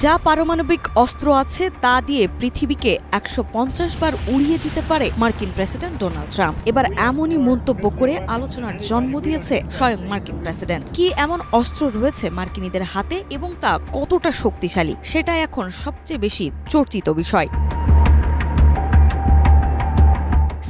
যা পারমাণবিক অস্ত্র আছে তা দিয়ে পৃথিবীকে ১৫০ বার উড়িয়ে দিতে পারে মার্কিন প্রেসিডেন্ট ডোনাল্ড ট্রাম্প। এবার এমনই মন্তব্য করে আলোচনার জন্ম দিয়েছে স্বয়ং মার্কিন প্রেসিডেন্ট। কি এমন অস্ত্র রয়েছে মার্কিনীদের হাতে এবং তা কতটা শক্তিশালী, সেটাই এখন সবচেয়ে বেশি চর্চিত বিষয়।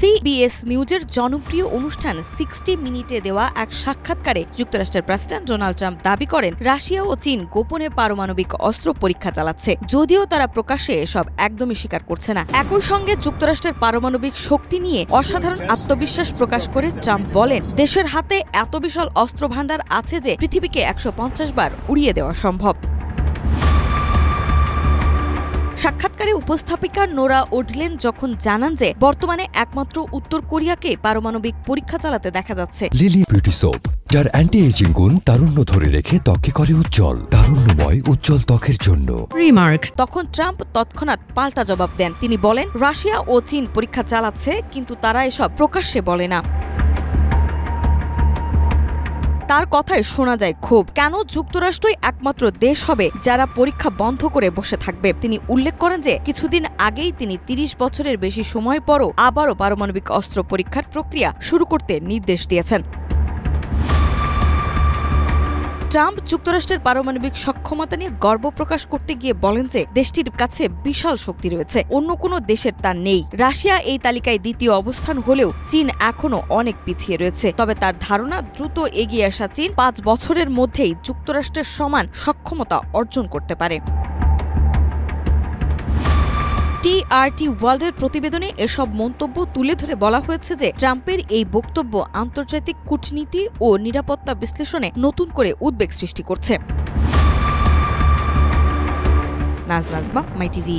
সিবিএস নিউজের জনপ্রিয় অনুষ্ঠান 60 মিনিটে দেওয়া এক সাক্ষাৎকারে যুক্তরাষ্ট্রের প্রেসিডেন্ট ডোনাল্ড ট্রাম্প দাবি করেন, রাশিয়া ও চীন গোপনে পারমাণবিক অস্ত্র পরীক্ষা চালাচ্ছে, যদিও তারা প্রকাশ্যে এসব একদমই স্বীকার করছে না। একই সঙ্গে যুক্তরাষ্ট্রের পারমাণবিক শক্তি নিয়ে অসাধারণ আত্মবিশ্বাস প্রকাশ করে ট্রাম্প বলেন, দেশের হাতে এত বিশাল অস্ত্র ভান্ডার আছে যে পৃথিবীকে ১৫০ বার উড়িয়ে দেওয়া সম্ভব। সাক্ষাৎকারে উপস্থাপিকা নোরা ওডলেন যখন জানান যে বর্তমানে একমাত্র উত্তর কোরিয়াকে পারমাণবিক পরীক্ষা চালাতে দেখা যাচ্ছে। লিলি বিউটি সোপ, যার অ্যান্টি এজিং গুণ তারুণ্য ধরে রেখে ত্বকে করে উজ্জ্বল, তারুণ্যময় উজ্জ্বল ত্বকের জন্য। রিমার্ক। তখন ট্রাম্প তৎক্ষণাৎ পাল্টা জবাব দেন। তিনি বলেন, রাশিয়া ও চীন পরীক্ষা চালাচ্ছে, কিন্তু তারা এসব প্রকাশ্যে বলে না। তার কথায় শোনা যায় ক্ষোভ। কেন যুক্তরাষ্ট্রই একমাত্র দেশ হবে যারা পরীক্ষা বন্ধ করে বসে থাকবে? তিনি উল্লেখ করেন যে কিছুদিন আগেই তিনি ৩০ বছরের বেশি সময় পরও আবারও পারমাণবিক অস্ত্র পরীক্ষার প্রক্রিয়া শুরু করতে নির্দেশ দিয়েছেন। ট্রাম্প যুক্তরাষ্ট্রের পারমাণবিক সক্ষমতা নিয়ে গর্ব প্রকাশ করতে গিয়ে বলেন যে দেশটির কাছে বিশাল শক্তি রয়েছে, অন্য কোনো দেশের তা নেই। রাশিয়া এই তালিকায় দ্বিতীয় অবস্থান হলেও চীন এখনও অনেক পিছিয়ে রয়েছে। তবে তার ধারণা, দ্রুত এগিয়ে আসা চীন ৫ বছরের মধ্যেই যুক্তরাষ্ট্রের সমান সক্ষমতা অর্জন করতে পারে। টিআরটি ওয়ার্ল্ডের প্রতিবেদনে এসব মন্তব্য তুলে ধরে বলা হয়েছে যে ট্রাম্পের এই বক্তব্য আন্তর্জাতিক কূটনীতি ও নিরাপত্তা বিশ্লেষণে নতুন করে উদ্বেগ সৃষ্টি করছে। নাজমা, মাই টিভি।